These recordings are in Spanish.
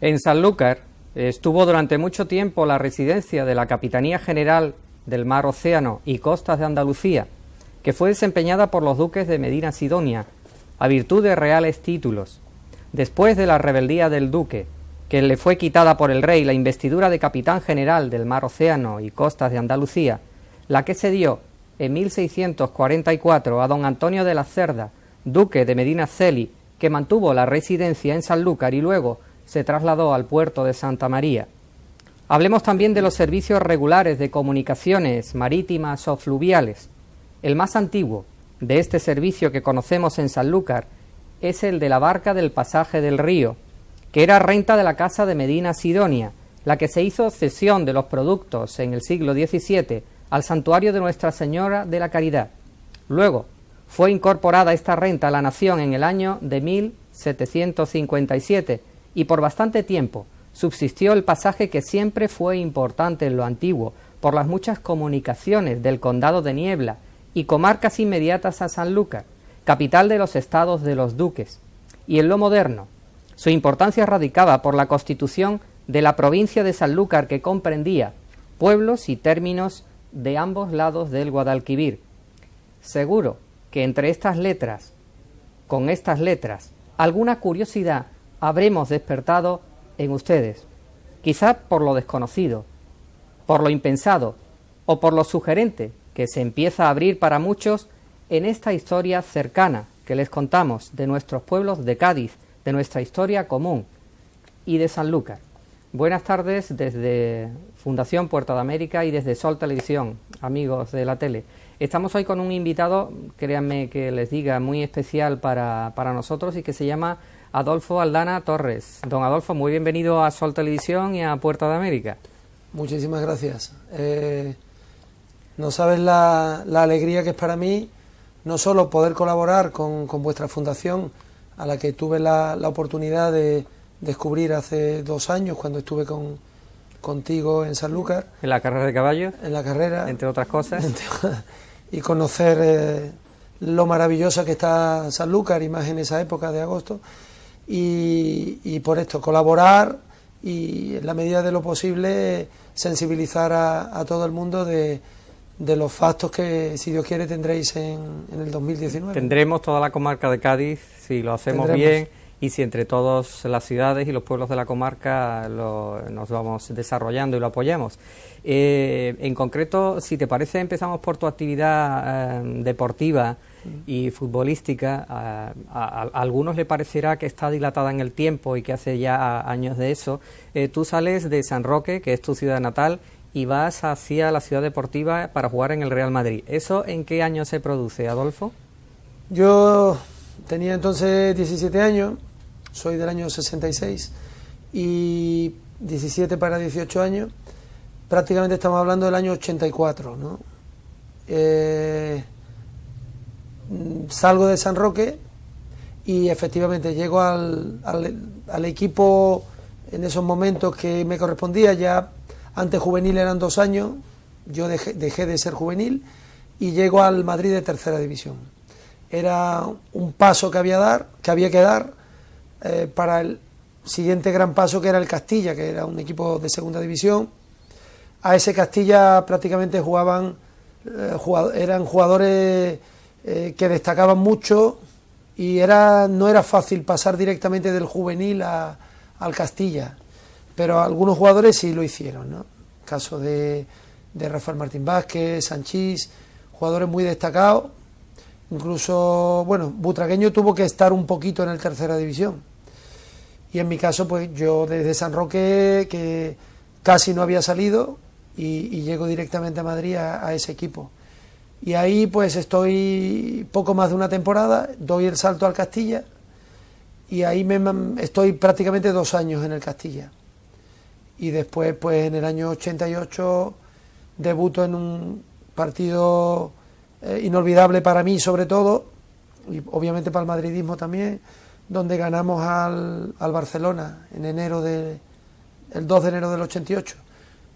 En Sanlúcar estuvo durante mucho tiempo la residencia de la Capitanía General del Mar, Océano y Costas de Andalucía, que fue desempeñada por los duques de Medina Sidonia, a virtud de reales títulos. Después de la rebeldía del duque, que le fue quitada por el rey la investidura de Capitán General del Mar, Océano y Costas de Andalucía, la que se dio en 1644 a don Antonio de la Cerda, duque de Medina Celi, que mantuvo la residencia en Sanlúcar y luego se trasladó al puerto de Santa María. Hablemos también de los servicios regulares de comunicaciones marítimas o fluviales. El más antiguo de este servicio que conocemos en Sanlúcar es el de la barca del pasaje del río, que era renta de la casa de Medina Sidonia, la que se hizo cesión de los productos en el siglo XVII al santuario de Nuestra Señora de la Caridad. Luego fue incorporada esta renta a la nación en el año de 1757 y por bastante tiempo subsistió el pasaje que siempre fue importante en lo antiguo por las muchas comunicaciones del condado de Niebla y comarcas inmediatas a Sanlúcar, capital de los estados de los duques. Y en lo moderno, su importancia radicaba por la constitución de la provincia de Sanlúcar, que comprendía pueblos y términos de ambos lados del Guadalquivir. Seguro que entre estas letras, con estas letras, alguna curiosidad habremos despertado en ustedes, quizá por lo desconocido, por lo impensado o por lo sugerente que se empieza a abrir para muchos en esta historia cercana que les contamos de nuestros pueblos de Cádiz, de nuestra historia común y de Sanlúcar. Buenas tardes desde Fundación Puerto de América y desde Sol Televisión, amigos de la tele. Estamos hoy con un invitado, créanme que les diga, muy especial para nosotros y que se llama Adolfo Aldana Torres. Don Adolfo, muy bienvenido a Sol Televisión y a Puerto de América. Muchísimas gracias. No sabes la alegría que es para mí, no solo poder colaborar con vuestra fundación, a la que tuve la oportunidad de descubrir hace 2 años cuando estuve contigo en Sanlúcar. En la carrera de caballos. En la carrera. Entre otras cosas. Y conocer lo maravillosa que está Sanlúcar, y más en esa época de agosto. Y por esto, colaborar y en la medida de lo posible sensibilizar a todo el mundo de los factos que, si Dios quiere, tendréis en el 2019. Tendremos toda la comarca de Cádiz, si lo hacemos bien, y si entre todas las ciudades y los pueblos de la comarca nos vamos desarrollando y lo apoyamos. En concreto, si te parece, empezamos por tu actividad deportiva y futbolística. A algunos le parecerá que está dilatada en el tiempo y que hace ya años de eso. Tú sales de San Roque, que es tu ciudad natal, y vas hacia la ciudad deportiva para jugar en el Real Madrid. ¿Eso en qué año se produce, Adolfo? Yo tenía entonces 17 años, soy del año 66, y 17 para 18 años, prácticamente estamos hablando del año 84, ¿no? Salgo de San Roque y efectivamente llego al equipo en esos momentos que me correspondía. Ya antes juvenil eran 2 años, yo dejé de ser juvenil y llego al Madrid de tercera división. Era un paso que había que dar para el siguiente gran paso, que era el Castilla, que era un equipo de segunda división. A ese Castilla prácticamente eran jugadores que destacaban mucho, y no era fácil pasar directamente del juvenil al Castilla, pero algunos jugadores sí lo hicieron, ¿no? Caso de Rafael Martín Vázquez, Sanchís, jugadores muy destacados. Incluso, bueno, Butragueño tuvo que estar un poquito en el tercera división. Y en mi caso, pues yo desde San Roque, que casi no había salido, y llego directamente a Madrid a ese equipo. Y ahí pues estoy poco más de una temporada, doy el salto al Castilla, y ahí estoy prácticamente 2 años en el Castilla. Y después, pues en el año 88, debuto en un partido inolvidable para mí, sobre todo, y obviamente para el madridismo también, donde ganamos al Barcelona en el 2 de enero del 88.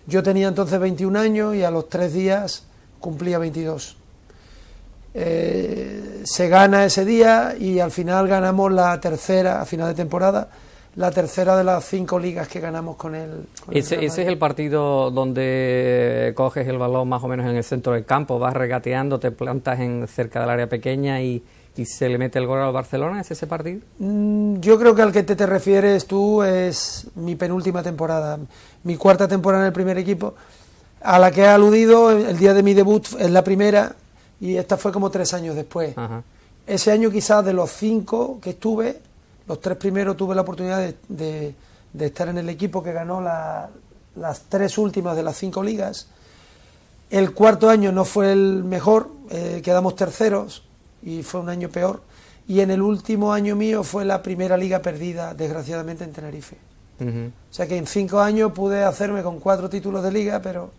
Yo tenía entonces 21 años y a los 3 días cumplía 22. Se gana ese día y al final ganamos la tercera, a final de temporada, la tercera de las 5 ligas que ganamos con el ese es el partido donde coges el balón más o menos en el centro del campo, vas regateando, te plantas cerca del área pequeña y se le mete el gol al Barcelona. ¿Es ese partido? Yo creo que al que te refieres tú es mi penúltima temporada, mi 4ª temporada en el primer equipo, a la que he aludido. El día de mi debut es la primera y esta fue como 3 años después. Ajá. Ese año quizás de los 5 que estuve, los 3 primeros tuve la oportunidad de estar en el equipo que ganó las 3 últimas de las 5 ligas. El 4º año no fue el mejor, quedamos terceros y fue un año peor. Y en el último año mío fue la primera liga perdida, desgraciadamente, en Tenerife. Uh-huh. O sea que en 5 años pude hacerme con 4 títulos de liga, pero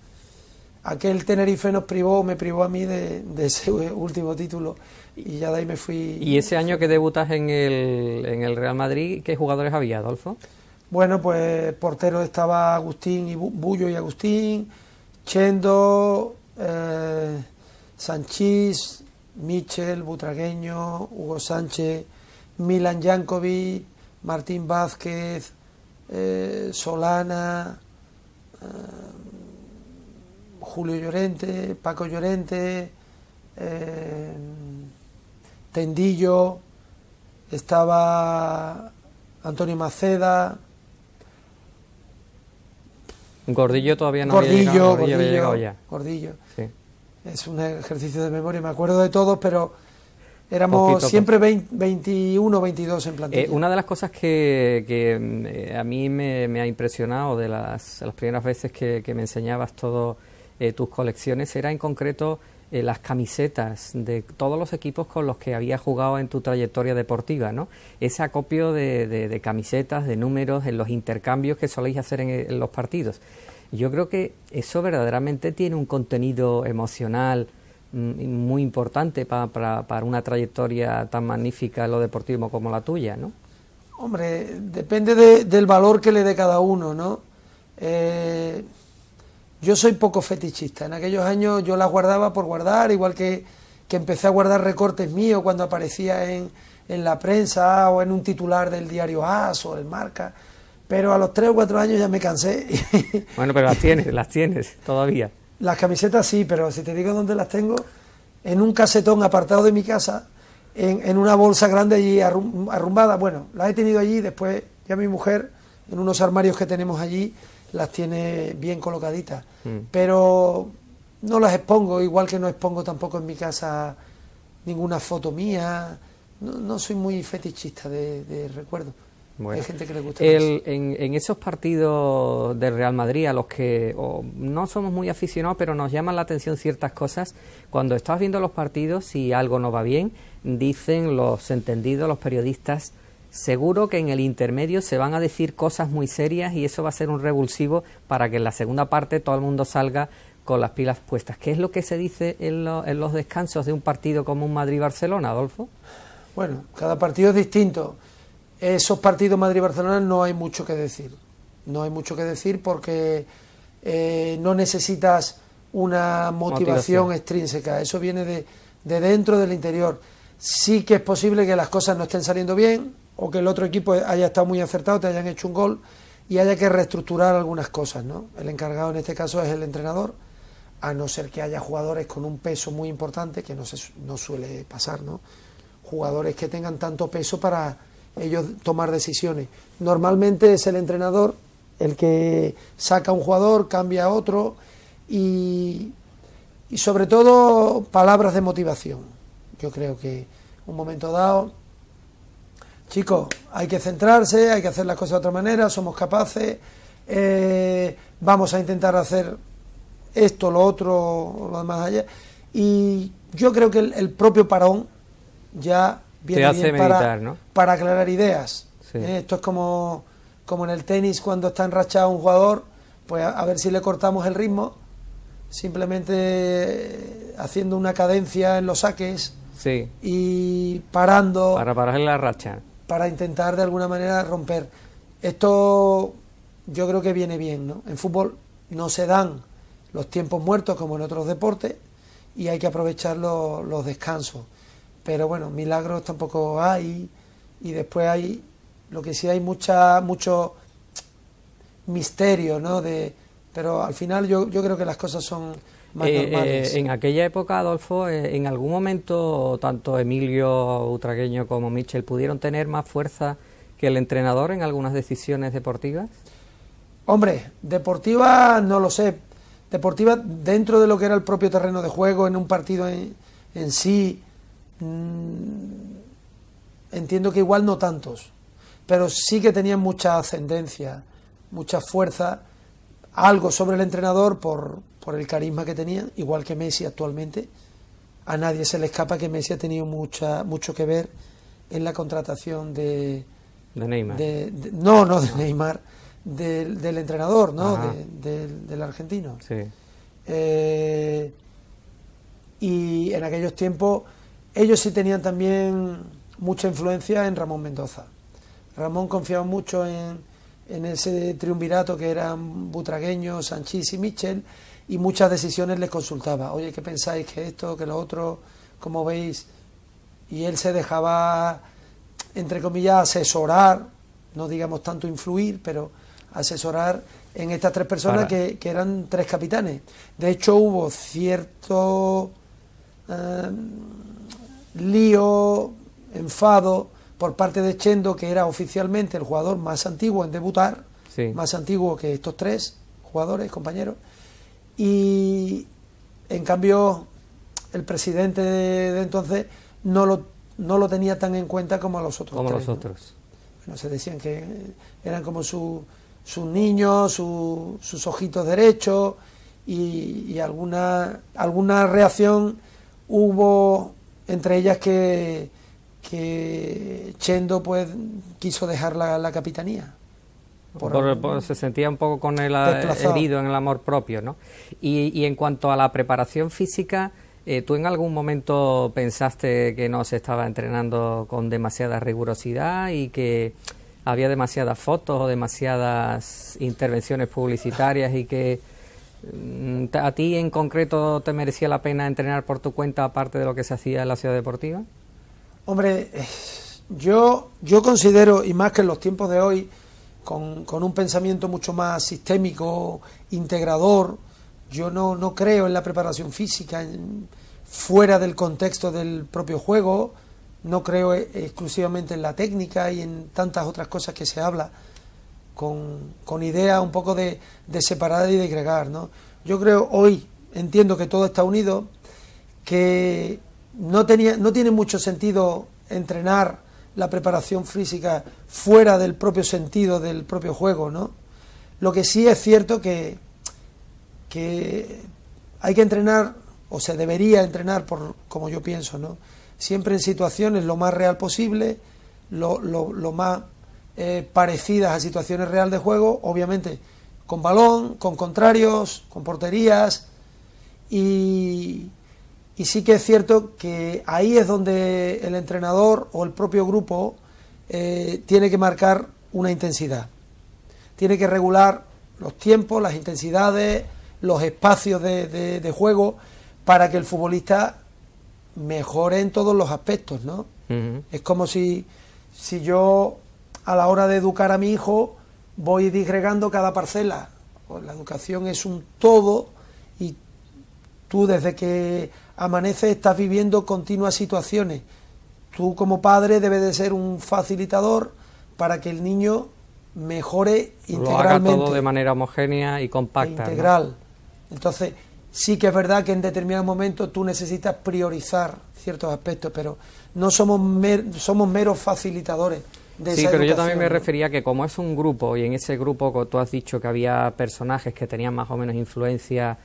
aquel Tenerife me privó a mí de ese último título y ya de ahí me fui. ¿Y ese año que debutas en el Real Madrid, qué jugadores había, Adolfo? Bueno, pues portero estaba Agustín, y Bullo y Agustín, Chendo, Sanchís, Michel, Butragueño, Hugo Sánchez, Milan Jankovic, Martín Vázquez, Solana, Julio Llorente, Paco Llorente, Tendillo, estaba Antonio Maceda. Gordillo todavía no había llegado ya. Gordillo. Sí. Es un ejercicio de memoria, me acuerdo de todos, pero éramos Poquito, siempre 21, 22 en plantilla. Una de las cosas que a mí me ha impresionado de las primeras veces que me enseñabas todas tus colecciones era en concreto las camisetas de todos los equipos con los que habías jugado en tu trayectoria deportiva, ¿no? Ese acopio de camisetas, de números, en los intercambios que soléis hacer en los partidos. Yo creo que eso verdaderamente tiene un contenido emocional muy importante para una trayectoria tan magnífica en lo deportivo como la tuya, ¿no? Hombre, depende del valor que le dé cada uno, ¿no? Yo soy poco fetichista. En aquellos años yo las guardaba por guardar, igual que empecé a guardar recortes míos cuando aparecía en la prensa o en un titular del diario AS o el Marca. Pero a los 3 o 4 años ya me cansé. Bueno, pero las tienes todavía. Las camisetas sí, pero si te digo dónde las tengo, en un casetón apartado de mi casa, en una bolsa grande allí arrumbada. Bueno, las he tenido allí, después ya mi mujer, en unos armarios que tenemos allí, las tiene bien colocaditas. Pero no las expongo, igual que no expongo tampoco en mi casa ninguna foto mía. No soy muy fetichista de recuerdo. Bueno, hay gente que le gusta en esos partidos del Real Madrid a los que no somos muy aficionados, pero nos llaman la atención ciertas cosas, cuando estás viendo los partidos, si algo no va bien, dicen los entendidos, los periodistas, seguro que en el intermedio se van a decir cosas muy serias y eso va a ser un revulsivo para que en la segunda parte todo el mundo salga con las pilas puestas. ¿Qué es lo que se dice en los descansos de un partido como un Madrid-Barcelona, Adolfo? Bueno, cada partido es distinto. Esos partidos Madrid-Barcelona no hay mucho que decir. No hay mucho que decir porque no necesitas una motivación extrínseca. Eso viene de dentro, del interior. Sí que es posible que las cosas no estén saliendo bien o que el otro equipo haya estado muy acertado, te hayan hecho un gol y haya que reestructurar algunas cosas, ¿no? El encargado en este caso es el entrenador, a no ser que haya jugadores con un peso muy importante, que no suele pasar, ¿no? Jugadores que tengan tanto peso para ellos tomar decisiones. Normalmente es el entrenador el que saca a un jugador, cambia a otro y sobre todo palabras de motivación. Yo creo que un momento dado, chicos, hay que centrarse, hay que hacer las cosas de otra manera, somos capaces, vamos a intentar hacer esto, lo otro, lo demás allá. Y yo creo que el propio parón ya viene bien meditar, ¿no? Para aclarar ideas. Sí. Esto es como en el tenis cuando está enrachado un jugador, pues a ver si le cortamos el ritmo, simplemente haciendo una cadencia en los saques, sí, y parando para parar la racha, para intentar de alguna manera romper. Esto yo creo que viene bien, ¿no? En fútbol no se dan los tiempos muertos como en otros deportes y hay que aprovechar los descansos. Pero bueno, milagros tampoco hay y después hay Lo que sí hay mucho misterio, ¿no? Pero al final yo creo que las cosas son más normales. En aquella época, Adolfo, en algún momento tanto Emilio Butragueño como Michel pudieron tener más fuerza que el entrenador en algunas decisiones deportivas. Hombre, deportiva no lo sé. Deportiva dentro de lo que era el propio terreno de juego, en un partido en sí, entiendo que igual no tantos, pero sí que tenían mucha ascendencia, mucha fuerza, algo sobre el entrenador por el carisma que tenía, igual que Messi actualmente. A nadie se le escapa que Messi ha tenido mucho que ver en la contratación de Neymar. No de Neymar, del entrenador, ¿no? Del argentino. Sí. Y en aquellos tiempos ellos sí tenían también mucha influencia en Ramón Mendoza. Ramón confiaba mucho en ese triunvirato que eran Butragueño, Sanchís y Michel, y muchas decisiones les consultaba. Oye, ¿qué pensáis? ¿Que esto? ¿Que lo otro? ¿Cómo veis? Y él se dejaba, entre comillas, asesorar, no digamos tanto influir, pero asesorar en estas tres personas que eran tres capitanes. De hecho, hubo cierto lío, enfado por parte de Chendo, que era oficialmente el jugador más antiguo en debutar, sí, más antiguo que estos tres jugadores, compañeros, y en cambio el presidente de entonces no lo tenía tan en cuenta como a los otros como tres, los otros. ¿no? Bueno, se decían que eran como sus niños, sus ojitos derechos, y alguna reacción hubo entre ellas que Chendo pues quiso dejar la capitanía. Se sentía un poco con el desplazado. herido en el amor propio, ¿no? Y en cuanto a la preparación física, ¿tú en algún momento pensaste que no se estaba entrenando con demasiada rigurosidad y que había demasiadas fotos o demasiadas intervenciones publicitarias y que a ti en concreto te merecía la pena entrenar por tu cuenta aparte de lo que se hacía en la ciudad deportiva? Hombre, yo considero, y más que en los tiempos de hoy, con un pensamiento mucho más sistémico, integrador, yo no creo en la preparación física fuera del contexto del propio juego, no creo exclusivamente en la técnica y en tantas otras cosas que se habla, con idea un poco de separar y de agregar, ¿no? Yo creo hoy, entiendo que todo está unido, que no tiene mucho sentido entrenar la preparación física fuera del propio sentido del propio juego, ¿no? Lo que sí es cierto que hay que entrenar, o se debería entrenar, como yo pienso, ¿no? Siempre en situaciones lo más real posible, lo más parecidas a situaciones reales de juego, obviamente con balón, con contrarios, con porterías, y sí que es cierto que ahí es donde el entrenador o el propio grupo tiene que marcar una intensidad, tiene que regular los tiempos, las intensidades, los espacios de juego, para que el futbolista mejore en todos los aspectos, ¿no? Uh-huh. Es como si yo a la hora de educar a mi hijo voy disgregando cada parcela. Pues la educación es un todo, y tú desde que amaneces estás viviendo continuas situaciones. Tú como padre debes de ser un facilitador para que el niño mejore integralmente. Lo haga todo de manera homogénea y compacta. Integral. ¿No? Entonces, sí que es verdad que en determinados momentos tú necesitas priorizar ciertos aspectos, pero no somos meros facilitadores de esa pero educación, yo también me ¿no? refería que como es un grupo, y en ese grupo, como tú has dicho, que había personajes que tenían más o menos influencia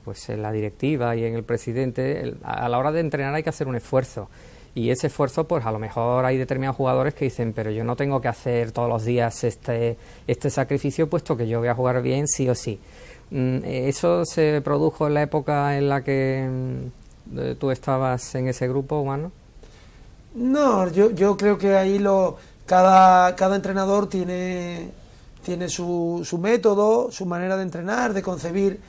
pues en la directiva y en el presidente, a la hora de entrenar hay que hacer un esfuerzo, y ese esfuerzo, pues a lo mejor hay determinados jugadores que dicen, pero yo no tengo que hacer todos los días este sacrificio, puesto que yo voy a jugar bien sí o sí. ¿Eso se produjo en la época en la que tú estabas en ese grupo, humano? No, yo creo que ahí cada entrenador tiene su método, su manera de entrenar, de concebir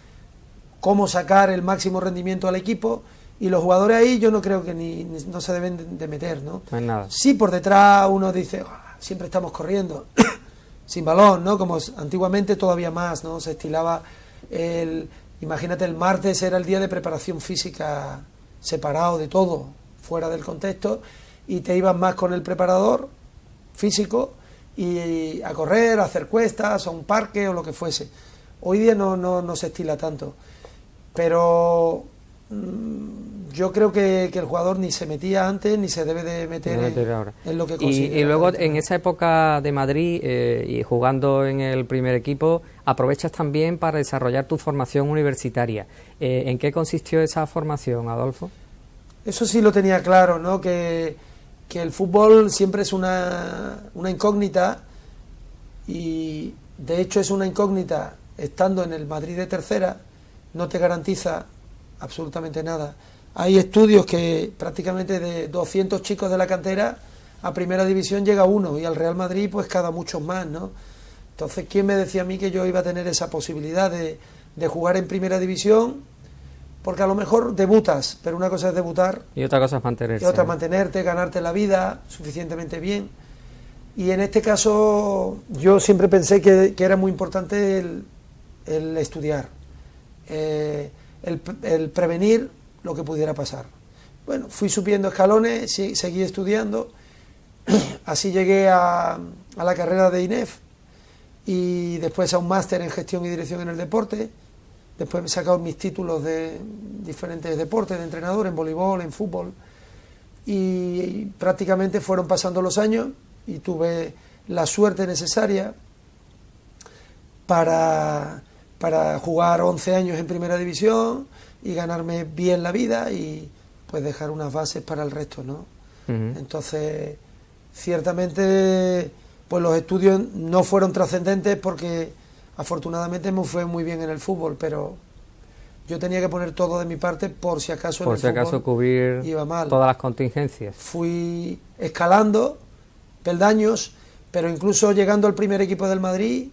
cómo sacar el máximo rendimiento al equipo, y los jugadores ahí yo no creo que no se deben de meter, ¿no? No hay nada. Sí, por detrás uno dice, siempre estamos corriendo, sin balón, ¿no? Como antiguamente todavía más, ¿no? Se estilaba imagínate, el martes era el día de preparación física separado de todo, fuera del contexto, y te ibas más con el preparador físico y a correr, a hacer cuestas, a un parque o lo que fuese. Hoy día no se estila tanto, pero yo creo que el jugador ni se metía antes ni se debe de meter ahora en lo que considera. Y luego en esa época de Madrid y jugando en el primer equipo, aprovechas también para desarrollar tu formación universitaria. ¿En qué consistió esa formación, Adolfo? Eso sí lo tenía claro, ¿no? Que el fútbol siempre es una incógnita, y de hecho es una incógnita estando en el Madrid de tercera, no te garantiza absolutamente nada. Hay estudios que prácticamente de 200 chicos de la cantera a primera división llega uno, y al Real Madrid pues cada muchos más, ¿no? Entonces, ¿quién me decía a mí que yo iba a tener esa posibilidad de jugar en primera división? Porque a lo mejor debutas, pero una cosa es debutar y otra cosa es mantenerse. Y otra mantenerte, ganarte la vida suficientemente bien. Y en este caso yo siempre pensé que era muy importante el estudiar, el prevenir lo que pudiera pasar. Bueno, fui subiendo escalones, seguí estudiando, así llegué a la carrera de INEF y después a un máster en gestión y dirección en el deporte. Después me he sacado mis títulos de diferentes deportes, de entrenador, en voleibol, en fútbol, y prácticamente fueron pasando los años y tuve la suerte necesaria para jugar 11 años en primera división y ganarme bien la vida y pues dejar unas bases para el resto, ¿no? Uh-huh. Entonces, ciertamente, pues los estudios no fueron trascendentes porque afortunadamente me fue muy bien en el fútbol, pero yo tenía que poner todo de mi parte por si acaso en el fútbol cubrir iba mal. Todas las contingencias. Fui escalando peldaños, pero incluso llegando al primer equipo del Madrid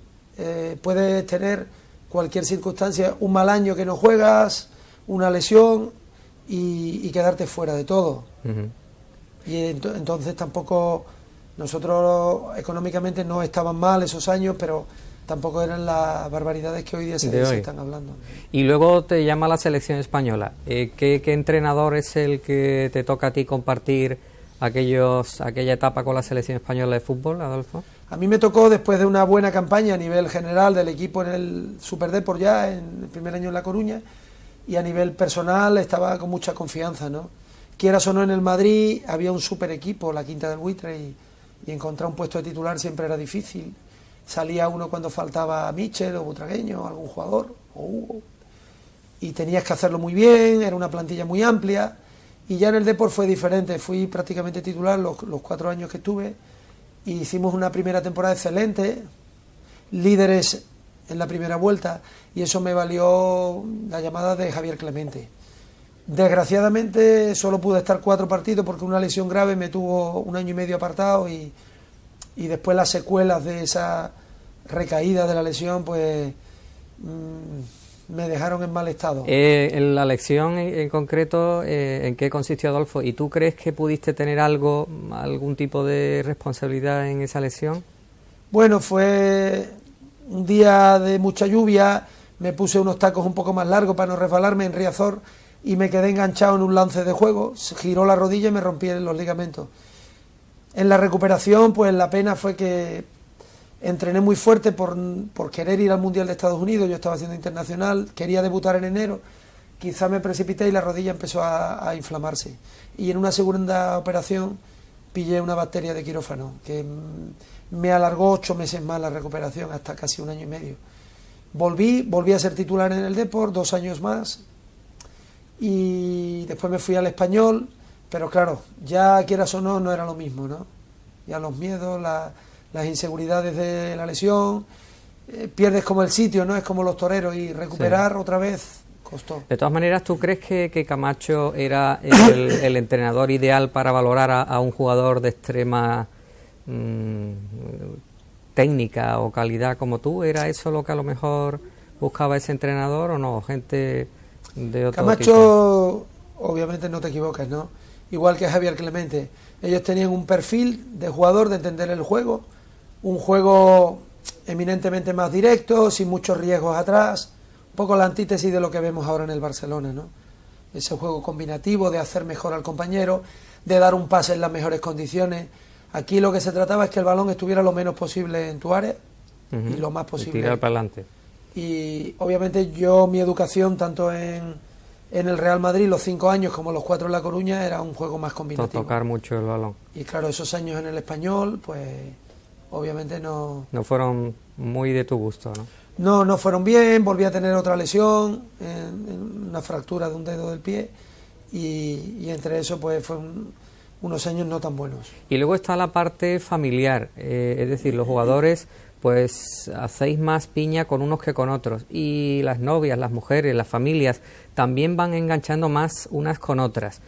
puedes tener cualquier circunstancia, un mal año que no juegas, una lesión y quedarte fuera de todo. Uh-huh. Y entonces tampoco nosotros económicamente no estaban mal esos años, pero tampoco eran las barbaridades que hoy día se están hablando. Y luego te llama la selección española. ¿Qué entrenador es el que te toca a ti compartir aquella etapa con la selección española de fútbol, Adolfo? A mí me tocó, después de una buena campaña a nivel general del equipo en el Superdeport ya, en el primer año en La Coruña, y a nivel personal estaba con mucha confianza, ¿no? Quieras o no, en el Madrid había un super equipo, la Quinta del Buitre, y encontrar un puesto de titular siempre era difícil. Salía uno cuando faltaba Michel o Butragueño, o algún jugador, o Hugo, y tenías que hacerlo muy bien, era una plantilla muy amplia, y ya en el Depor fue diferente. Fui prácticamente titular los 4 años que estuve, y hicimos una primera temporada excelente, líderes en la primera vuelta, y eso me valió la llamada de Javier Clemente. Desgraciadamente solo pude estar 4 partidos porque una lesión grave me tuvo 1 año y medio apartado, y después las secuelas de esa recaída de la lesión pues me dejaron en mal estado. En la lesión en concreto, ¿en qué consistió, Adolfo? ¿Y tú crees que pudiste tener algún tipo de responsabilidad en esa lesión? Bueno, fue un día de mucha lluvia, me puse unos tacos un poco más largos para no resbalarme en Riazor y me quedé enganchado en un lance de juego, se giró la rodilla y me rompí los ligamentos. En la recuperación, pues la pena fue que entrené muy fuerte por querer ir al Mundial de Estados Unidos. Yo estaba haciendo internacional, quería debutar en enero, quizá me precipité y la rodilla empezó a inflamarse. Y en una segunda operación pillé una bacteria de quirófano, que me alargó 8 meses más la recuperación, hasta casi 1 año y medio. Volví a ser titular en el Depor, 2 años más, y después me fui al Español. Pero claro, ya quieras o no era lo mismo, ¿no? Ya los miedos, las inseguridades de la lesión, pierdes como el sitio, ¿no? Es como los toreros, y recuperar otra vez costó. De todas maneras, ¿tú crees que Camacho era el entrenador ideal para valorar a un jugador de extrema técnica o calidad como tú? ¿Era eso lo que a lo mejor buscaba ese entrenador o no? Gente de otro Camacho, tipo. Obviamente no te equivocas, ¿no? igual que Javier Clemente. Ellos tenían un perfil de jugador, de entender el juego, un juego eminentemente más directo, sin muchos riesgos atrás, un poco la antítesis de lo que vemos ahora en el Barcelona, ¿no? Ese juego combinativo de hacer mejor al compañero, de dar un pase en las mejores condiciones. Aquí lo que se trataba es que el balón estuviera lo menos posible en tu área y lo más posible. Y tirar para adelante. Y obviamente mi educación, tanto en el Real Madrid, los 5 años, como los 4 en La Coruña, era un juego más combinativo. Tocar mucho el balón. Y claro, esos años en el Español, pues obviamente no fueron muy de tu gusto, ¿no? No fueron bien, volví a tener otra lesión, en una fractura de un dedo del pie, y entre eso pues fue unos años no tan buenos. Y luego está la parte familiar, es decir, los jugadores pues hacéis más piña con unos que con otros, y las novias, las mujeres, las familias también van enganchando más unas con otras.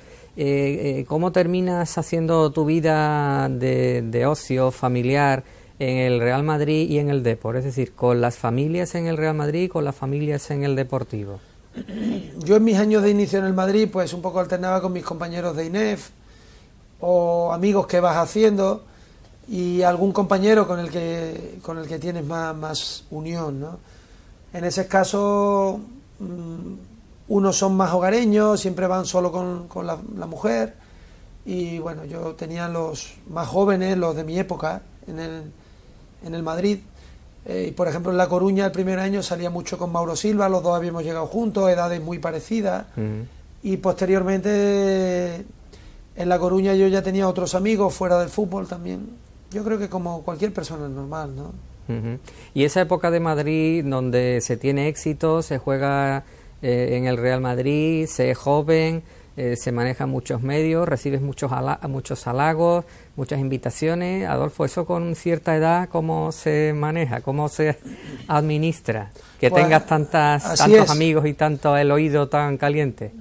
¿Cómo terminas haciendo tu vida de ocio familiar en el Real Madrid y en el Depor? Es decir, con las familias en el Real Madrid y con las familias en el Deportivo. Yo en mis años de inicio en el Madrid pues un poco alternaba con mis compañeros de INEF o amigos que vas haciendo y algún compañero con el que tienes más unión, ¿no? En ese caso unos son más hogareños, siempre van solo con la mujer, y bueno, yo tenía los más jóvenes, los de mi época en el Madrid, y por ejemplo en La Coruña el primer año salía mucho con Mauro Silva, los dos habíamos llegado juntos, edades muy parecidas, y posteriormente en La Coruña yo ya tenía otros amigos fuera del fútbol también. Yo creo que como cualquier persona normal, ¿no? Y esa época de Madrid donde se tiene éxito, se juega en el Real Madrid, se es joven, se manejan muchos medios, recibes muchos halagos, muchas invitaciones. Adolfo, ¿eso con cierta edad cómo se maneja, cómo se administra? Que pues, tengas tantos amigos y tanto el oído tan caliente.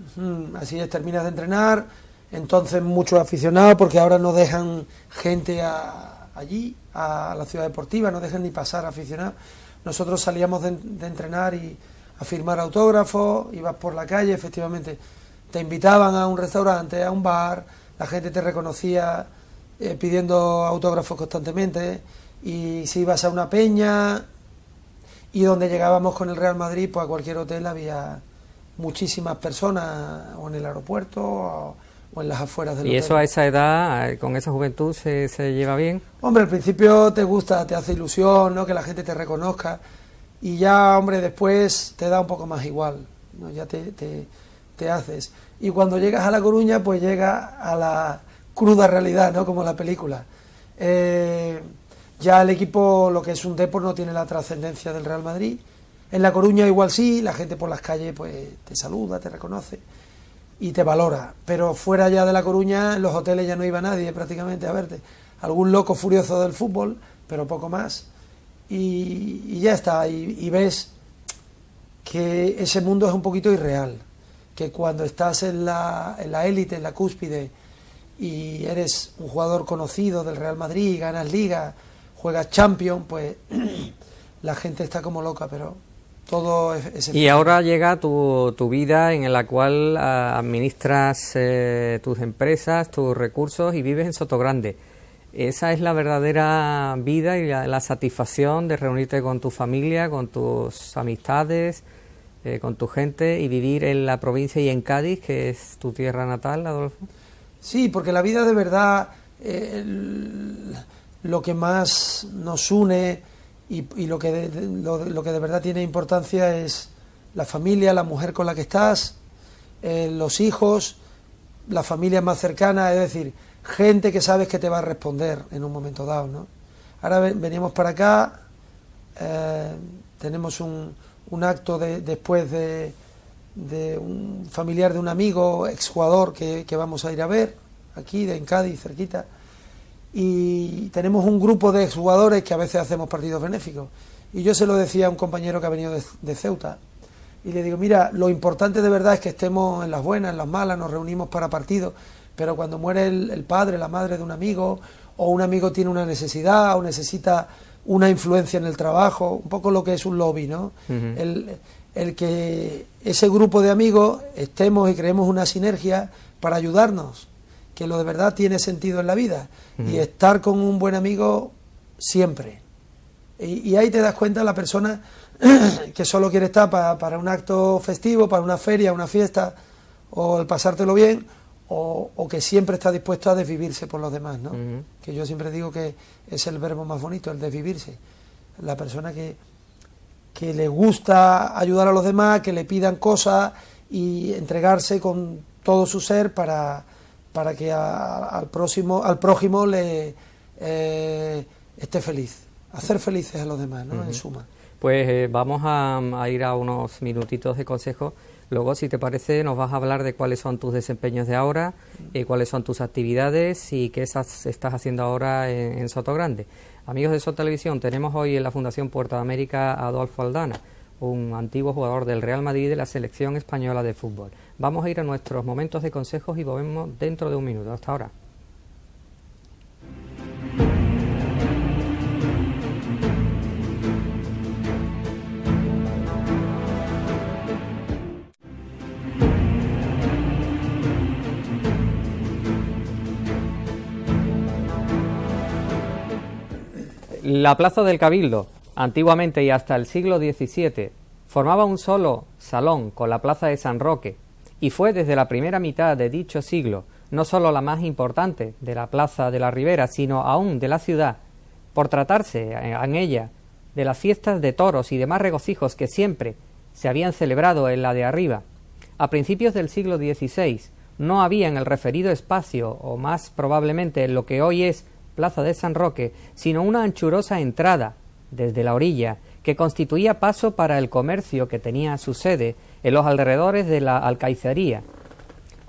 Así es, terminas de entrenar, entonces muchos aficionados, porque ahora no dejan gente allí, a la ciudad deportiva, no dejan ni pasar aficionados. Nosotros salíamos de entrenar y a firmar autógrafos, ibas por la calle, efectivamente te invitaban a un restaurante, a un bar, la gente te reconocía pidiendo autógrafos constantemente, y si ibas a una peña, y donde llegábamos con el Real Madrid, pues a cualquier hotel había muchísimas personas, o en el aeropuerto o en las afueras del hotel. ¿Y eso a esa edad, con esa juventud, se lleva bien? Hombre, al principio te gusta, te hace ilusión, ¿no?, que la gente te reconozca, y ya, hombre, después te da un poco más igual, ¿no? Ya te haces. Y cuando llegas a La Coruña, pues llegas a la cruda realidad, ¿no?, como la película. Ya el equipo, lo que es un Depor, no tiene la trascendencia del Real Madrid. En La Coruña igual sí, la gente por las calles pues te saluda, te reconoce y te valora. Pero fuera ya de La Coruña, en los hoteles ya no iba nadie prácticamente a verte. Algún loco furioso del fútbol, pero poco más. Y ya está, y ves que ese mundo es un poquito irreal, que cuando estás en la élite, en la cúspide, y eres un jugador conocido del Real Madrid, ganas Liga, juegas Champions, pues la gente está como loca, pero todo es y ahora llega tu vida en la cual administras tus empresas, tus recursos, y vives en Sotogrande. Esa es la verdadera vida y la satisfacción de reunirte con tu familia, con tus amistades, con tu gente, y vivir en la provincia y en Cádiz, que es tu tierra natal, Adolfo. Sí, porque la vida de verdad, lo que más nos une y lo que de verdad tiene importancia es la familia, la mujer con la que estás, los hijos, la familia más cercana, es decir, gente que sabes que te va a responder en un momento dado, ¿no? Ahora veníamos para acá, tenemos un acto después de un familiar de un amigo, exjugador, que vamos a ir a ver, aquí en Cádiz, cerquita, y tenemos un grupo de exjugadores que a veces hacemos partidos benéficos, y yo se lo decía a un compañero que ha venido de Ceuta, y le digo, mira, lo importante de verdad es que estemos en las buenas, en las malas, nos reunimos para partidos, pero cuando muere el padre, la madre de un amigo, o un amigo tiene una necesidad, o necesita una influencia en el trabajo, un poco lo que es un lobby, ¿no? El que ese grupo de amigos estemos y creemos una sinergia para ayudarnos, que lo de verdad tiene sentido en la vida, y estar con un buen amigo siempre. Y ahí te das cuenta la persona que solo quiere estar para un acto festivo, para una feria, una fiesta, o el pasártelo bien, o que siempre está dispuesto a desvivirse por los demás, ¿no? Que yo siempre digo que es el verbo más bonito, el desvivirse. La persona que le gusta ayudar a los demás, que le pidan cosas y entregarse con todo su ser para que al prójimo le esté feliz. Hacer felices a los demás, ¿no? En suma. Pues vamos a ir a unos minutitos de consejo. Luego, si te parece, nos vas a hablar de cuáles son tus desempeños de ahora, cuáles son tus actividades y qué estás haciendo ahora en Sotogrande. Amigos de Sotelevisión, tenemos hoy en la Fundación Puerta de América a Adolfo Aldana, un antiguo jugador del Real Madrid y de la selección española de fútbol. Vamos a ir a nuestros momentos de consejos y volvemos dentro de un minuto. Hasta ahora. La Plaza del Cabildo, antiguamente y hasta el siglo XVII, formaba un solo salón con la Plaza de San Roque, y fue desde la primera mitad de dicho siglo no solo la más importante de la Plaza de la Ribera, sino aún de la ciudad, por tratarse en ella de las fiestas de toros y demás regocijos que siempre se habían celebrado en la de arriba. A principios del siglo XVI no había en el referido espacio, o más probablemente en lo que hoy es Plaza de San Roque, sino una anchurosa entrada desde la orilla que constituía paso para el comercio que tenía su sede en los alrededores de la Alcaicería.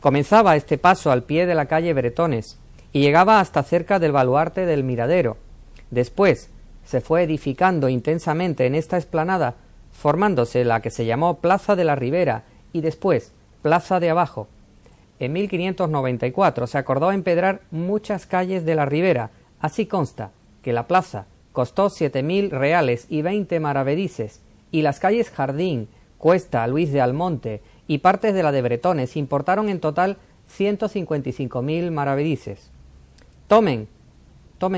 Comenzaba este paso al pie de la calle Bretones y llegaba hasta cerca del baluarte del Miradero. Después se fue edificando intensamente en esta explanada, formándose la que se llamó Plaza de la Ribera y después Plaza de Abajo. En 1594 se acordó empedrar muchas calles de la Ribera. Así consta que la plaza costó 7.000 reales y 20 maravedises, y las calles Jardín, Cuesta, Luis de Almonte y partes de la de Bretones importaron en total 155.000 maravedises. Tomen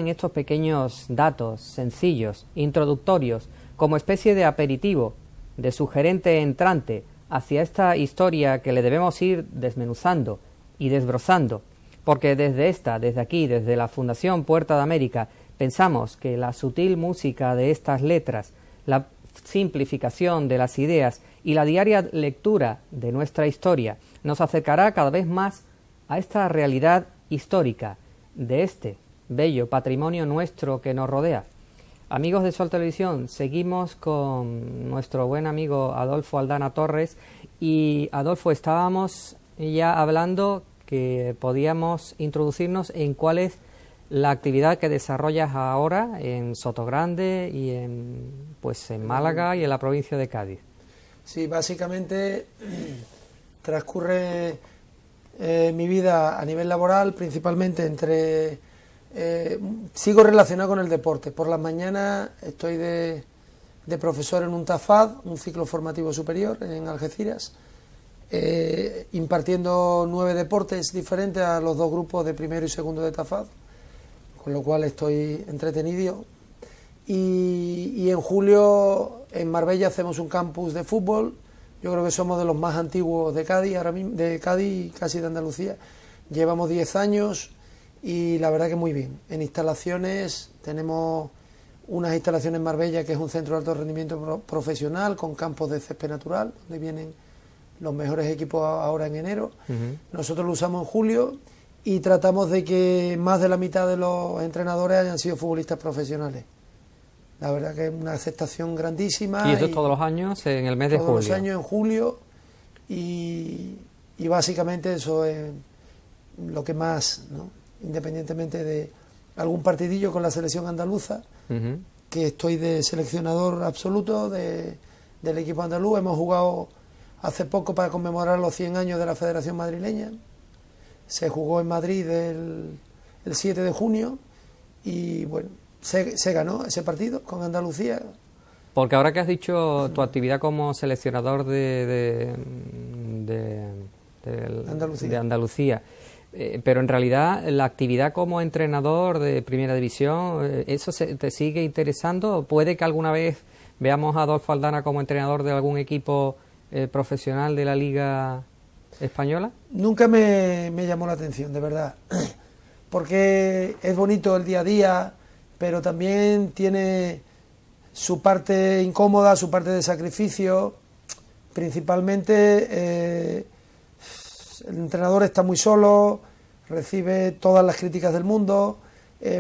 estos pequeños datos sencillos, introductorios, como especie de aperitivo, de sugerente entrante hacia esta historia que le debemos ir desmenuzando y desbrozando, porque desde aquí, desde la Fundación Puerta de América, pensamos que la sutil música de estas letras, la simplificación de las ideas y la diaria lectura de nuestra historia nos acercará cada vez más a esta realidad histórica de este bello patrimonio nuestro que nos rodea. Amigos de Sol Televisión, seguimos con nuestro buen amigo Adolfo Aldana Torres y Adolfo, estábamos ya hablando que podíamos introducirnos en cuál es la actividad que desarrollas ahora en Sotogrande y en Málaga y en la provincia de Cádiz. Sí, básicamente transcurre mi vida a nivel laboral principalmente sigo relacionado con el deporte. Por las mañanas estoy de profesor en un TAFAD, un ciclo formativo superior en Algeciras, impartiendo 9 deportes diferentes a los 2 grupos de primero y segundo de TAFAD, con lo cual estoy entretenido. Y en julio en Marbella hacemos un campus de fútbol. Yo creo que somos de los más antiguos de Cádiz, ahora mismo, de Cádiz y casi de Andalucía. Llevamos 10 años y la verdad que muy bien. En instalaciones tenemos unas instalaciones en Marbella, que es un centro de alto rendimiento profesional con campos de césped natural, donde vienen los mejores equipos ahora en enero. Nosotros lo usamos en julio y tratamos de que más de la mitad de los entrenadores hayan sido futbolistas profesionales. La verdad que es una aceptación grandísima. ¿Y eso todos los años en el mes de julio? Todos los años en julio y básicamente eso es lo que más, ¿no? Independientemente de algún partidillo con la selección andaluza, que estoy de seleccionador absoluto del equipo andaluz. Hemos jugado hace poco para conmemorar los 100 años de la Federación Madrileña. Se jugó en Madrid el 7 de junio y bueno, se ganó ese partido con Andalucía. Porque ahora que has dicho tu actividad como seleccionador de Andalucía, Pero en realidad la actividad como entrenador de Primera División, ¿eso te sigue interesando? ¿Puede que alguna vez veamos a Adolfo Aldana como entrenador de algún equipo profesional de la Liga Española? Nunca me llamó la atención, de verdad, porque es bonito el día a día, pero también tiene su parte incómoda, su parte de sacrificio. Principalmente el entrenador está muy solo, recibe todas las críticas del mundo,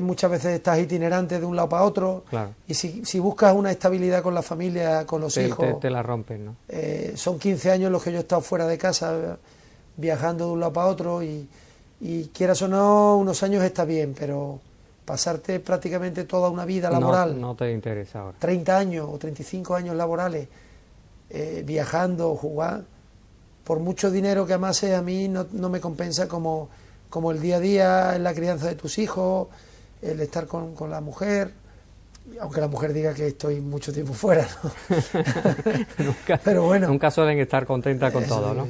muchas veces estás itinerante de un lado para otro, claro. Y si buscas una estabilidad con la familia, con los hijos... Te la rompen, ¿no? Son 15 años los que yo he estado fuera de casa, viajando de un lado para otro, y quieras o no, unos años está bien, pero pasarte prácticamente toda una vida laboral... No te interesa ahora. 30 años o 35 años laborales, viajando, jugando, por mucho dinero que amase, a mí no me compensa como el día a día en la crianza de tus hijos, el estar con la mujer, aunque la mujer diga que estoy mucho tiempo fuera, ¿no? Pero bueno, nunca suelen estar contentas con todo, ¿no?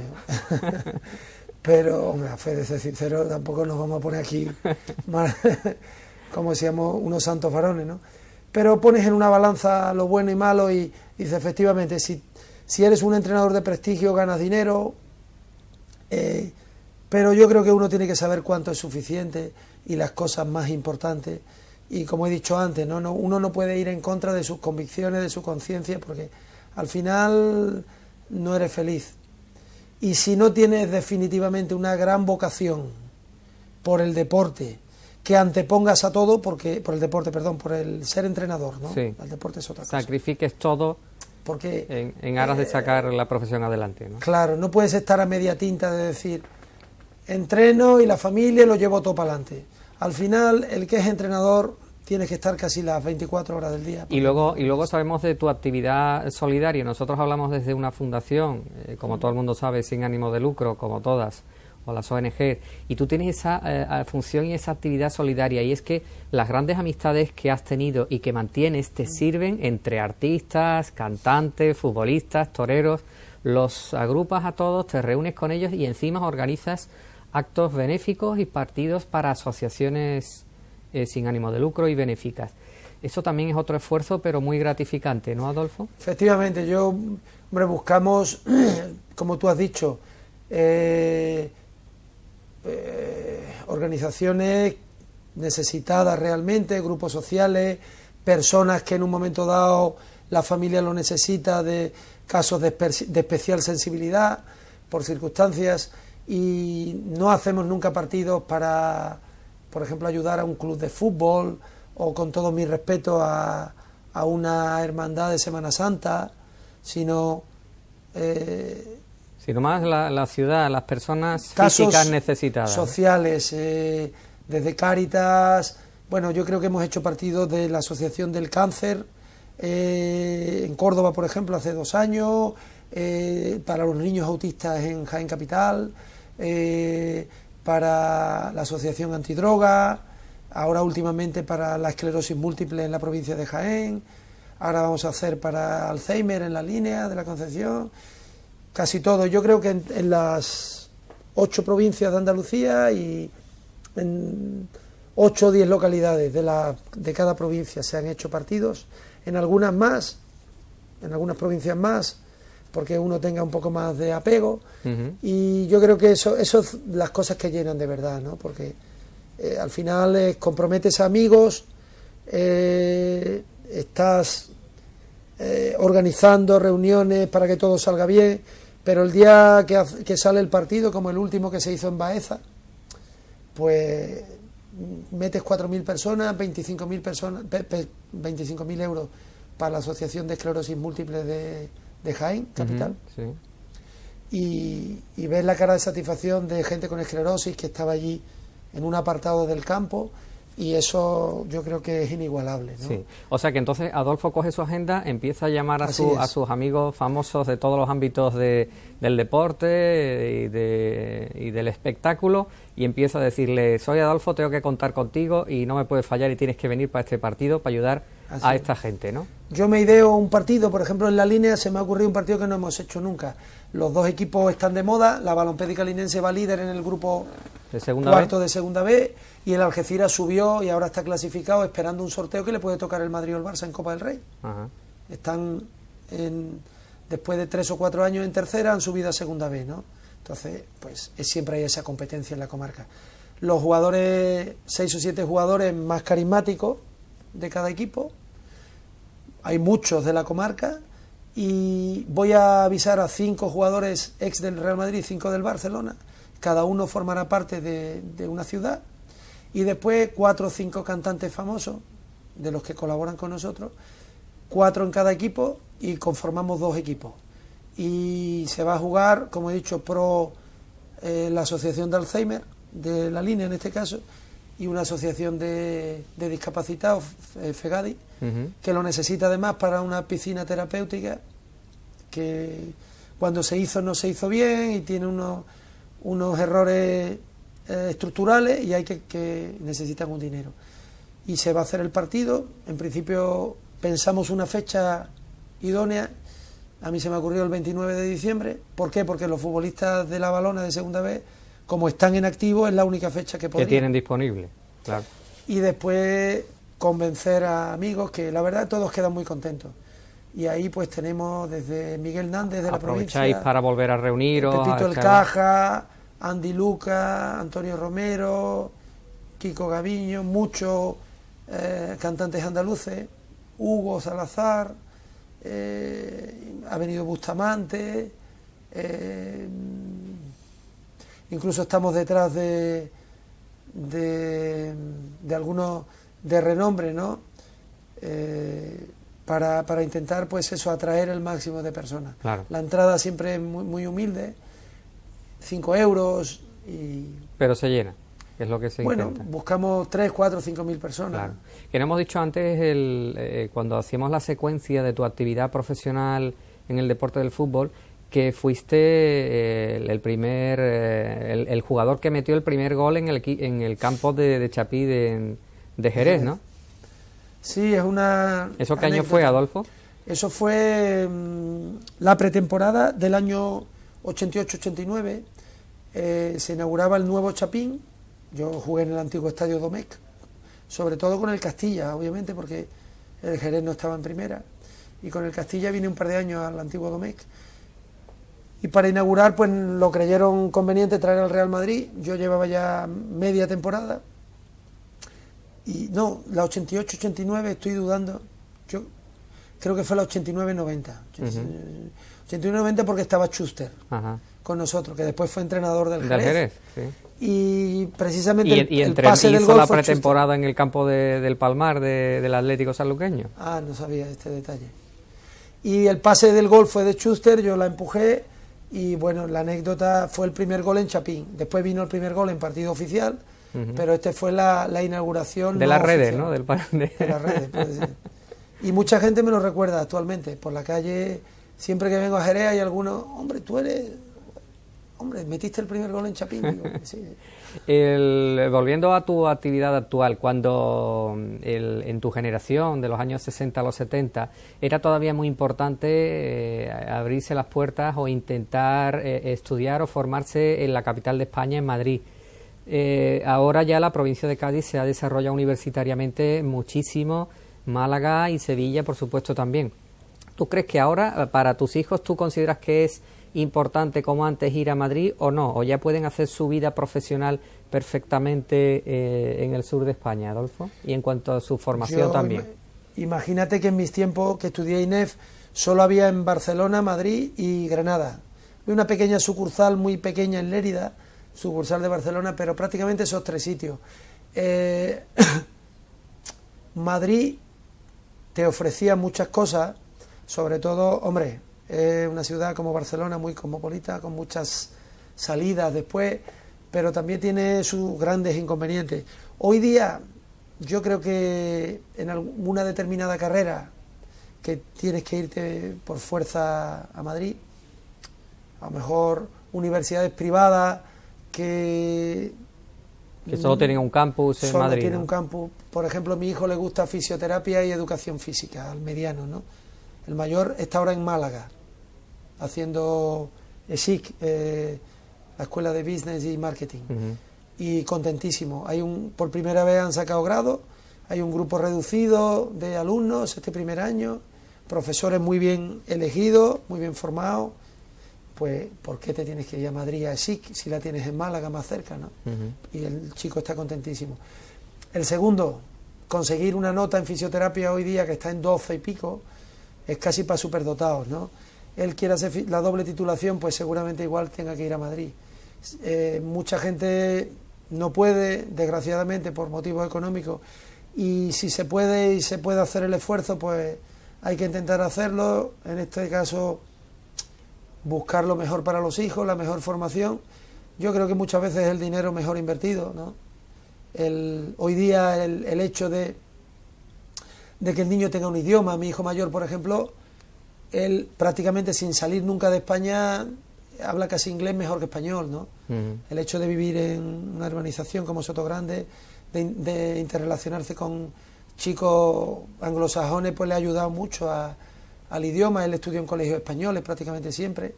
Pero, hombre, a fe de ser sincero, tampoco nos vamos a poner aquí como decíamos, unos santos varones, ¿no? Pero pones en una balanza lo bueno y malo y dices, efectivamente, si eres un entrenador de prestigio, ganas dinero, pero yo creo que uno tiene que saber cuánto es suficiente y las cosas más importantes. Y como he dicho antes, uno no puede ir en contra de sus convicciones, de su conciencia, porque al final no eres feliz. Y si no tienes definitivamente una gran vocación por el deporte, que antepongas a todo, por el ser entrenador, ¿no? Sí. El deporte es otra cosa. Sacrifiques todo porque en aras de sacar la profesión adelante, ¿no? Claro, no puedes estar a media tinta de decir, entreno y la familia lo llevo todo para adelante. Al final, el que es entrenador tiene que estar casi las 24 horas del día. Y luego sabemos de tu actividad solidaria. Nosotros hablamos desde una fundación, como todo el mundo sabe, sin ánimo de lucro, como todas, o las ONG, y tú tienes esa función y esa actividad solidaria, y es que las grandes amistades que has tenido y que mantienes te sirven entre artistas, cantantes, futbolistas, toreros, los agrupas a todos, te reúnes con ellos y encima organizas actos benéficos y partidos para asociaciones sin ánimo de lucro y benéficas. Eso también es otro esfuerzo, pero muy gratificante, ¿no, Adolfo? Efectivamente, buscamos, como tú has dicho, organizaciones necesitadas realmente, grupos sociales, personas que en un momento dado la familia lo necesita, de casos de especial sensibilidad por circunstancias, y no hacemos nunca partidos para, por ejemplo, ayudar a un club de fútbol o, con todo mi respeto, a una hermandad de Semana Santa, sino más la ciudad, las personas casos físicas necesitadas, sociales, desde Cáritas. Bueno, yo creo que hemos hecho partidos de la Asociación del Cáncer en Córdoba, por ejemplo, hace 2 años, para los niños autistas en Jaén Capital, para la Asociación Antidroga, ahora últimamente para la esclerosis múltiple en la provincia de Jaén, ahora vamos a hacer para Alzheimer en la línea de la Concepción, casi todo. Yo creo que en las 8 provincias de Andalucía y en 8 o 10 localidades de cada provincia se han hecho partidos, en algunas más, en algunas provincias más, porque uno tenga un poco más de apego, y yo creo que eso es las cosas que llenan de verdad, ¿no? Porque al final comprometes a amigos, estás organizando reuniones para que todo salga bien, pero el día que sale el partido, como el último que se hizo en Baeza, pues metes 4.000 personas, 25.000 personas, 25.000 euros para la Asociación de Esclerosis Múltiple de Jaén Capital, sí. Y ves la cara de satisfacción de gente con esclerosis que estaba allí en un apartado del campo, y eso yo creo que es inigualable, ¿no? Sí. O sea que entonces Adolfo coge su agenda, empieza a llamar a sus amigos famosos de todos los ámbitos del deporte y del espectáculo, y empieza a decirle: soy Adolfo, tengo que contar contigo y no me puedes fallar y tienes que venir para este partido para ayudar a esta gente, ¿no? Yo me ideo un partido, por ejemplo, en la línea se me ha ocurrido un partido que no hemos hecho nunca. Los dos equipos están de moda, la Balompédica Linense va líder en el grupo de segunda cuarto B. de segunda B, y el Algeciras subió y ahora está clasificado esperando un sorteo que le puede tocar el Madrid o el Barça en Copa del Rey. Ajá. Están después de 3 o 4 años en tercera, han subido a segunda B, ¿no? Entonces, pues siempre hay esa competencia en la comarca. Los jugadores, 6 o 7 jugadores más carismáticos de cada equipo, hay muchos de la comarca, y voy a avisar a 5 jugadores ex del Real Madrid, 5 del Barcelona, cada uno formará parte de una ciudad, y después 4 o 5 cantantes famosos de los que colaboran con nosotros, 4 en cada equipo, y conformamos 2 equipos. Y se va a jugar, como he dicho, pro la asociación de Alzheimer, de la línea en este caso, y una asociación de discapacitados, FEGADI, que lo necesita además para una piscina terapéutica que cuando se hizo no se hizo bien y tiene unos errores estructurales, y hay que necesitan un dinero. Y se va a hacer el partido. En principio pensamos una fecha idónea. A mí se me ocurrió el 29 de diciembre. ¿Por qué? Porque los futbolistas de la Valona de segunda vez, como están en activo, es la única fecha que podrían. Que tienen disponible, claro. Y después convencer a amigos, que la verdad todos quedan muy contentos. Y ahí pues tenemos desde Miguel Nández de la provincia. Aprovecháis para volver a reuniros. Pepito El Caja, Andy Luca, Antonio Romero, Kiko Gaviño, muchos cantantes andaluces, Hugo Salazar, ha venido Bustamante, incluso estamos detrás de algunos de renombre, ¿no? Para intentar, pues eso, atraer el máximo de personas. Claro. La entrada siempre es muy, muy humilde, 5 euros. Pero se llena, que es lo que se bueno, intenta. buscamos 3, 4, 5 mil personas. Claro. Que no hemos dicho antes, cuando hacíamos la secuencia de tu actividad profesional en el deporte del fútbol, que fuiste el jugador que metió el primer gol en el campo de Chapí de Jerez, ¿no? Sí, es una... ¿Eso qué año fue, Adolfo? Eso fue la pretemporada del año 88-89. Se inauguraba el nuevo Chapín. Yo jugué en el antiguo estadio Domecq, sobre todo con el Castilla, obviamente, porque el Jerez no estaba en primera. Y con el Castilla vine un par de años al antiguo Domecq. Y para inaugurar, pues lo creyeron conveniente traer al Real Madrid. Yo llevaba ya media temporada. Y no, la 88-89 estoy dudando. Yo creo que fue la 89-90. 89-90 porque estaba Schuster con nosotros, que después fue entrenador del Jerez. Sí. Y precisamente el pase del gol la pretemporada en el campo del Palmar del Atlético Sanluqueño. Ah, no sabía este detalle. Y el pase del gol fue de Schuster, yo la empujé, y bueno, la anécdota fue el primer gol en Chapín. Después vino el primer gol en partido oficial, pero este fue la inauguración de las redes, ¿no? De las redes, puede ser. Y mucha gente me lo recuerda actualmente. Por la calle, siempre que vengo a Jerez hay algunos, hombre, metiste el primer gol en Chapín. Digo, sí. Volviendo a tu actividad actual, cuando en tu generación, de los años 60 a los 70, era todavía muy importante abrirse las puertas o intentar estudiar o formarse en la capital de España, en Madrid. Ahora ya la provincia de Cádiz se ha desarrollado universitariamente muchísimo, Málaga y Sevilla, por supuesto, también. ¿Tú crees que ahora, para tus hijos, tú consideras que es importante como antes ir a Madrid o no? ¿O ya pueden hacer su vida profesional perfectamente en el sur de España, Adolfo? Y en cuanto a su formación también. Imagínate que en mis tiempos que estudié INEF solo había en Barcelona, Madrid y Granada. Había una pequeña sucursal muy pequeña en Lérida, sucursal de Barcelona, pero prácticamente esos 3 sitios. Madrid te ofrecía muchas cosas, sobre todo, hombre, es una ciudad como Barcelona muy cosmopolita, con muchas salidas después, pero también tiene sus grandes inconvenientes. Hoy día yo creo que en alguna determinada carrera que tienes que irte por fuerza a Madrid, a lo mejor universidades privadas que solo tienen un campus en Madrid. Solo tienen un campus. Por ejemplo, a mi hijo le gusta fisioterapia y educación física, al mediano, ¿no? El mayor está ahora en Málaga, haciendo ESIC, la Escuela de Business y Marketing. y contentísimo. Por primera vez han sacado grado, hay un grupo reducido de alumnos este primer año, profesores muy bien elegidos, muy bien formados. Pues, ¿por qué te tienes que ir a Madrid a ESIC si la tienes en Málaga más cerca, ¿no? Y el chico está contentísimo. El segundo, conseguir una nota en fisioterapia hoy día que está en 12 y pico, es casi para superdotados, ¿no? Él quiere hacer la doble titulación, pues seguramente igual tenga que ir a Madrid. Mucha gente no puede, desgraciadamente, por motivos económicos, y si se puede y se puede hacer el esfuerzo, pues hay que intentar hacerlo. En este caso, buscar lo mejor para los hijos, la mejor formación. Yo creo que muchas veces es el dinero mejor invertido, ¿no? Hoy día el hecho de que el niño tenga un idioma, mi hijo mayor, por ejemplo, él prácticamente sin salir nunca de España habla casi inglés mejor que español, ¿no? El hecho de vivir en una urbanización como Sotogrande, de interrelacionarse con chicos anglosajones, pues le ha ayudado mucho al idioma. Él estudió en colegios españoles prácticamente siempre,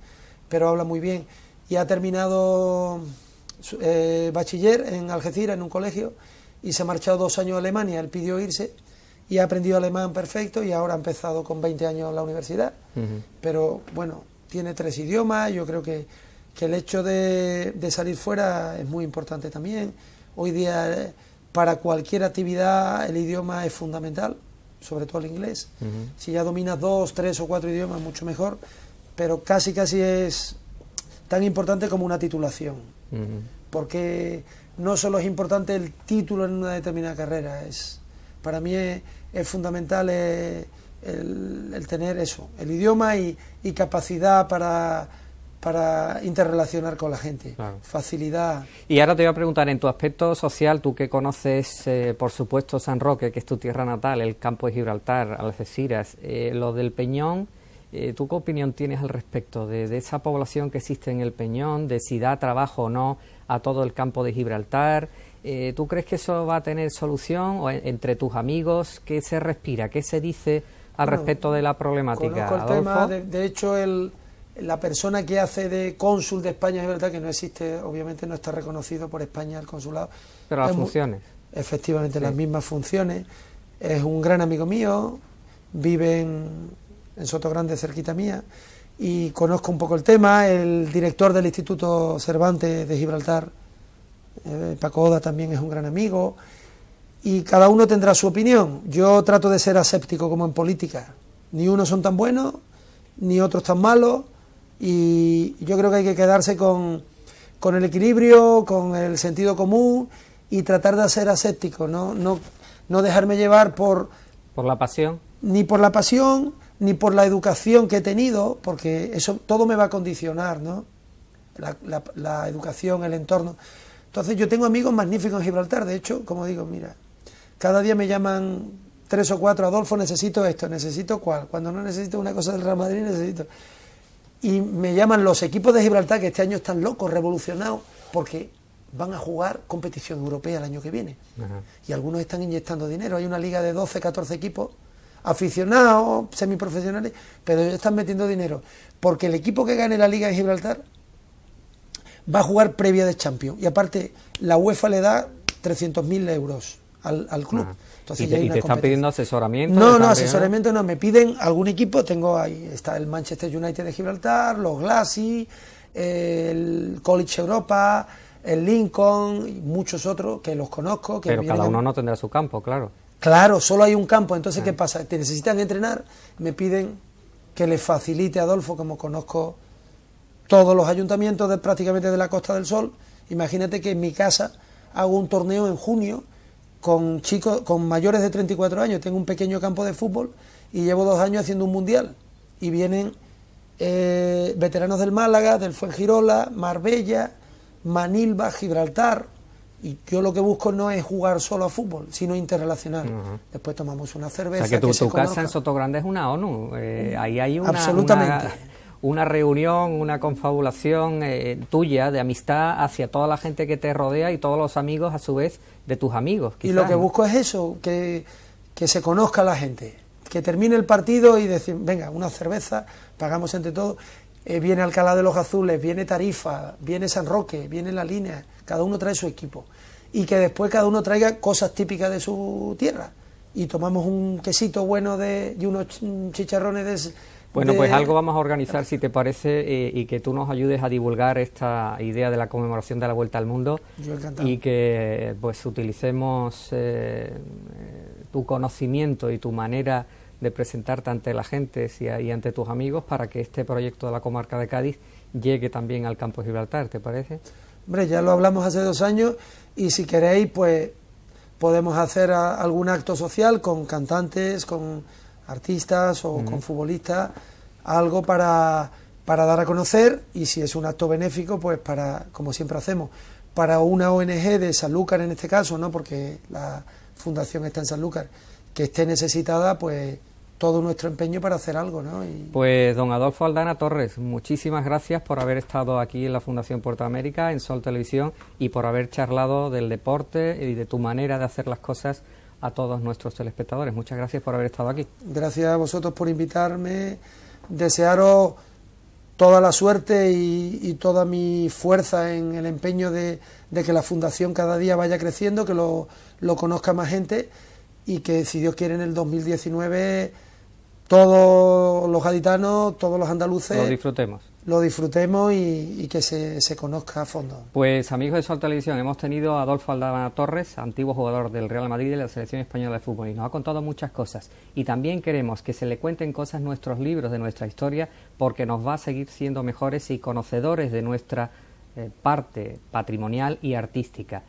pero habla muy bien, y ha terminado bachiller en Algeciras, en un colegio, y se ha marchado 2 años a Alemania. Él pidió irse y ha aprendido alemán perfecto, y ahora ha empezado con 20 años la universidad. Pero bueno, tiene 3 idiomas. Yo creo que el hecho de salir fuera es muy importante también. Hoy día, para cualquier actividad, el idioma es fundamental, sobre todo el inglés. Si ya dominas 2, 3 o 4 idiomas, mucho mejor, pero casi es tan importante como una titulación, porque no solo es importante el título en una determinada carrera, para mí es fundamental el tener eso, el idioma y capacidad para interrelacionar con la gente, claro. Facilidad. Y ahora te voy a preguntar, en tu aspecto social, tú que conoces, por supuesto, San Roque, que es tu tierra natal, el campo de Gibraltar, Algeciras, lo del Peñón, ¿tú qué opinión tienes al respecto de esa población que existe en el Peñón, de si da trabajo o no a todo el campo de Gibraltar? ¿Tú crees que eso va a tener solución? ¿O entre tus amigos, qué se respira, qué se dice al respecto de la problemática? Conozco el tema, de hecho, la persona que hace de cónsul de España en Gibraltar, que no existe, obviamente no está reconocido por España el consulado. Pero las funciones. Efectivamente, sí. Las mismas funciones. Es un gran amigo mío, vive en Sotogrande, cerquita mía, y conozco un poco el tema. El director del Instituto Cervantes de Gibraltar, Paco Oda, también es un gran amigo, y cada uno tendrá su opinión. Yo trato de ser aséptico, como en política. Ni unos son tan buenos, ni otros tan malos, y yo creo que hay que quedarse con el equilibrio, con el sentido común, y tratar de ser aséptico, no dejarme llevar por la pasión. Ni por la pasión, ni por la educación que he tenido, porque eso todo me va a condicionar, ¿no? La educación, el entorno. Entonces yo tengo amigos magníficos en Gibraltar. De hecho, como digo, mira, cada día me llaman 3 o 4, Adolfo, necesito esto, necesito cuál. Cuando no necesito una cosa del Real Madrid, necesito. Y me llaman los equipos de Gibraltar, que este año están locos, revolucionados, porque van a jugar competición europea el año que viene. Y algunos están inyectando dinero. Hay una liga de 12, 14 equipos, aficionados, semiprofesionales, pero ellos están metiendo dinero, porque el equipo que gane la liga de Gibraltar va a jugar previa de Champions, y aparte la UEFA le da 300.000 euros al club. Entonces, ¿Y te están pidiendo asesoramiento? No, asesoramiento no, me piden algún equipo. Tengo ahí, está el Manchester United de Gibraltar, los Glassy, el College Europa, el Lincoln, y muchos otros que los conozco. Pero cada uno no tendrá su campo, claro. Claro, solo hay un campo. Entonces, ¿qué pasa? Te necesitan entrenar, me piden que les facilite a Adolfo, como conozco todos los ayuntamientos prácticamente de la Costa del Sol. Imagínate que en mi casa hago un torneo en junio con chicos, con mayores de 34 años. Tengo un pequeño campo de fútbol y llevo 2 años haciendo un mundial. Y vienen veteranos del Málaga, del Fuengirola, Marbella, Manilva, Gibraltar. Y yo lo que busco no es jugar solo a fútbol, sino interrelacionar. Después tomamos una cerveza. O sea, que tu casa en Sotogrande es una ONU. Ahí hay absolutamente. Una reunión, una confabulación tuya de amistad hacia toda la gente que te rodea y todos los amigos, a su vez, de tus amigos. Quizás, y lo que busco es eso, que se conozca la gente, que termine el partido y decir, venga, una cerveza, pagamos entre todos. viene Alcalá de los Azules, viene Tarifa, viene San Roque, viene La Línea, cada uno trae su equipo. Y que después cada uno traiga cosas típicas de su tierra. Y tomamos un quesito bueno y unos chicharrones Bueno, pues algo vamos a organizar, si te parece, y que tú nos ayudes a divulgar esta idea de la conmemoración de la Vuelta al Mundo. Yo encantado. Y que pues utilicemos tu conocimiento y tu manera de presentarte ante la gente y ante tus amigos para que este proyecto de la comarca de Cádiz llegue también al campo de Gibraltar, ¿te parece? Hombre, ya lo hablamos hace 2 años y si queréis, pues podemos hacer algún acto social con cantantes, con artistas o con futbolistas, algo para dar a conocer, y si es un acto benéfico, pues para, como siempre hacemos, para una ONG de Sanlúcar en este caso, ¿no? Porque la fundación está en Sanlúcar, que esté necesitada, pues todo nuestro empeño para hacer algo, ¿no? Pues don Adolfo Aldana Torres, muchísimas gracias por haber estado aquí en la Fundación Puerto América, en Sol Televisión, y por haber charlado del deporte y de tu manera de hacer las cosas a todos nuestros telespectadores. Muchas gracias por haber estado aquí. Gracias a vosotros por invitarme, desearos toda la suerte y toda mi fuerza en el empeño de que la Fundación cada día vaya creciendo, que lo conozca más gente, y que, si Dios quiere, en el 2019 todos los gaditanos, todos los andaluces lo disfrutemos y que se conozca a fondo. Pues amigos de Sol Televisión, hemos tenido a Adolfo Aldana Torres, antiguo jugador del Real Madrid y de la Selección Española de Fútbol, y nos ha contado muchas cosas, y también queremos que se le cuenten cosas en nuestros libros de nuestra historia, porque nos va a seguir siendo mejores y conocedores de nuestra parte patrimonial y artística.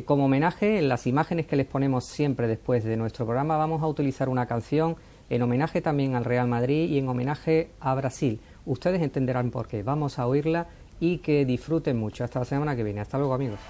Como homenaje, en las imágenes que les ponemos siempre después de nuestro programa, vamos a utilizar una canción en homenaje también al Real Madrid y en homenaje a Brasil. Ustedes entenderán por qué. Vamos a oírla y que disfruten mucho. Hasta la semana que viene. Hasta luego, amigos.